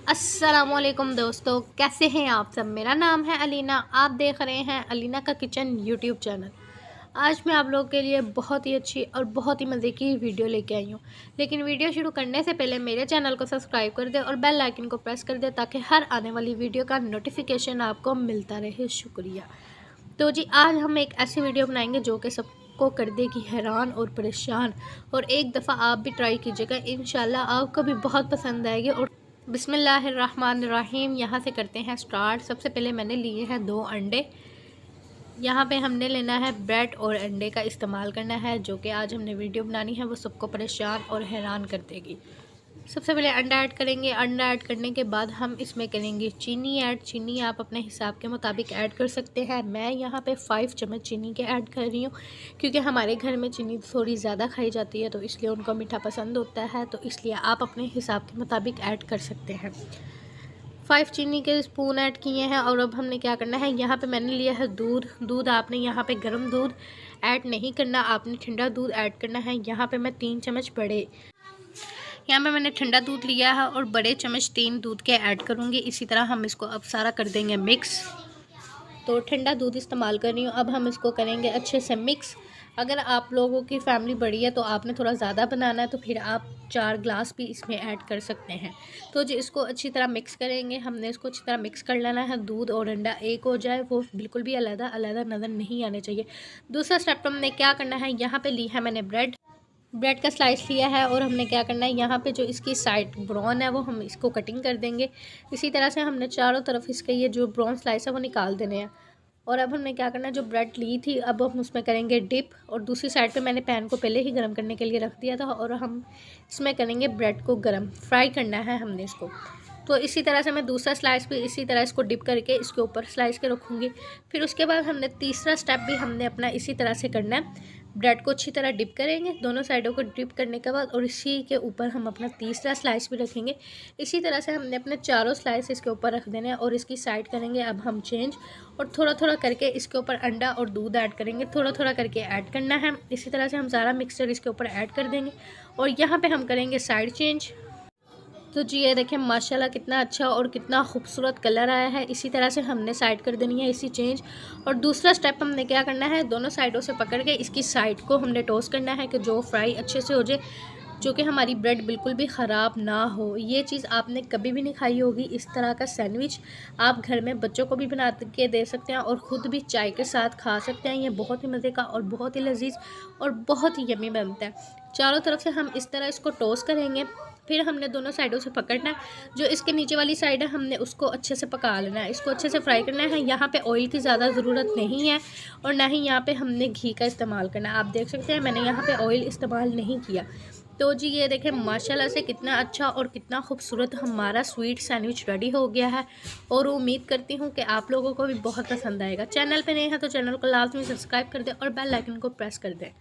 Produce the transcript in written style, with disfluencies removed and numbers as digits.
अस्सलामुअलैकुम दोस्तों, कैसे हैं आप सब। मेरा नाम है अलीना, आप देख रहे हैं अलीना का किचन यूट्यूब चैनल। आज मैं आप लोगों के लिए बहुत ही अच्छी और बहुत ही मज़े की वीडियो लेके आई हूँ। लेकिन वीडियो शुरू करने से पहले मेरे चैनल को सब्सक्राइब कर दे और बेल आइकन को प्रेस कर दे ताकि हर आने वाली वीडियो का नोटिफिकेशन आपको मिलता रहे। शुक्रिया। तो जी, आज हम एक ऐसी वीडियो बनाएंगे जो कि सबको कर देगी हैरान और परेशान, और एक दफ़ा आप भी ट्राई कीजिएगा, इंशाल्लाह आपको भी बहुत पसंद आएगी। और बिस्मिल्लाहिर्रहमानिर्रहीम, यहाँ से करते हैं स्टार्ट। सबसे पहले मैंने लिए हैं 2 अंडे। यहाँ पे हमने लेना है ब्रेड और अंडे का इस्तेमाल करना है, जो कि आज हमने वीडियो बनानी है वो सबको परेशान और हैरान कर देगी। सबसे पहले अंडा ऐड करेंगे। अंडा ऐड करने के बाद हम इसमें करेंगे चीनी ऐड। चीनी आप अपने हिसाब के मुताबिक ऐड कर सकते हैं। मैं यहाँ पे 5 चम्मच चीनी के ऐड कर रही हूँ, क्योंकि हमारे घर में चीनी थोड़ी ज़्यादा खाई जाती है, तो इसलिए उनको मीठा पसंद होता है, तो इसलिए आप अपने हिसाब के मुताबिक ऐड कर सकते हैं। 5 चीनी के स्पून ऐड किए हैं। और अब हमने क्या करना है, यहाँ पे मैंने लिया है दूध। दूध आपने यहाँ पे गर्म दूध ऐड नहीं करना, आपने ठंडा दूध ऐड करना है। यहाँ पे मैं 3 चम्मच बड़े, यहाँ पे मैंने ठंडा दूध लिया है और बड़े चम्मच 3 दूध के ऐड करूँगी। इसी तरह हम इसको अब सारा कर देंगे मिक्स। तो ठंडा दूध इस्तेमाल कर रही हूँ। अब हम इसको करेंगे अच्छे से मिक्स। अगर आप लोगों की फैमिली बड़ी है तो आपने थोड़ा ज़्यादा बनाना है, तो फिर आप 4 ग्लास भी इसमें ऐड कर सकते हैं। तो जी, इसको अच्छी तरह मिक्स करेंगे। हमने इसको अच्छी तरह मिक्स कर लेना है। दूध और अंडा एक हो जाए, वो बिल्कुल भी अलग अलग नज़र नहीं आने चाहिए। दूसरा स्टेप हमने क्या करना है, यहाँ पे ली है मैंने ब्रेड का स्लाइस लिया है। और हमने क्या करना है, यहाँ पे जो इसकी साइड ब्राउन है वो हम इसको कटिंग कर देंगे। इसी तरह से हमने चारों तरफ इसके ये जो ब्राउन स्लाइस है वो निकाल देने हैं। और अब हमने क्या करना है, जो ब्रेड ली थी अब हम उसमें करेंगे डिप। और दूसरी साइड पे मैंने पैन को पहले ही गर्म करने के लिए रख दिया था, और हम इसमें करेंगे ब्रेड को गर्म, फ्राई करना है हमने इसको। तो इसी तरह से मैं दूसरा स्लाइस भी इसी तरह इसको डिप करके इसके ऊपर स्लाइस के रखूँगी। फिर उसके बाद हमने तीसरा स्टेप भी हमने अपना इसी तरह से करना है। ब्रेड को अच्छी तरह डिप करेंगे दोनों साइडों को डिप करने के बाद, और इसी के ऊपर हम अपना तीसरा स्लाइस भी रखेंगे। इसी तरह से हमने अपने चारों स्लाइस इसके ऊपर रख देने हैं और इसकी साइड करेंगे अब हम चेंज। और थोड़ा थोड़ा करके इसके ऊपर अंडा और दूध ऐड करेंगे, थोड़ा थोड़ा करके ऐड करना है। इसी तरह से हम सारा मिक्सचर इसके ऊपर ऐड कर देंगे और यहाँ पे हम करेंगे साइड चेंज। तो जी, ये देखें माशाल्लाह कितना अच्छा और कितना खूबसूरत कलर आया है। इसी तरह से हमने साइड कर देनी है इसी चेंज। और दूसरा स्टेप हमने क्या करना है, दोनों साइडों से पकड़ के इसकी साइड को हमने टोस्ट करना है कि जो फ्राई अच्छे से हो जाए, जो कि हमारी ब्रेड बिल्कुल भी ख़राब ना हो। ये चीज़ आपने कभी भी नहीं खाई होगी। इस तरह का सैंडविच आप घर में बच्चों को भी बना के दे सकते हैं और ख़ुद भी चाय के साथ खा सकते हैं। ये बहुत ही मज़े का और बहुत ही लजीज और बहुत ही यम्मी बनता है। चारों तरफ से हम इस तरह इसको टोस्ट करेंगे। फिर हमने दोनों साइडों से पकड़ना है, जो इसके नीचे वाली साइड है हमने उसको अच्छे से पका लेना है, इसको अच्छे से फ्राई करना है। यहाँ पे ऑयल की ज़्यादा ज़रूरत नहीं है और ना ही यहाँ पे हमने घी का इस्तेमाल करना है। आप देख सकते हैं मैंने यहाँ पे ऑयल इस्तेमाल नहीं किया। तो जी, ये देखें माशाल्लाह से कितना अच्छा और कितना खूबसूरत हमारा स्वीट सैंडविच रेडी हो गया है। और उम्मीद करती हूँ कि आप लोगों को भी बहुत पसंद आएगा। चैनल पे नए हैं तो चैनल को लाजमी सब्सक्राइब कर दें और बेल आइकन को प्रेस कर दें।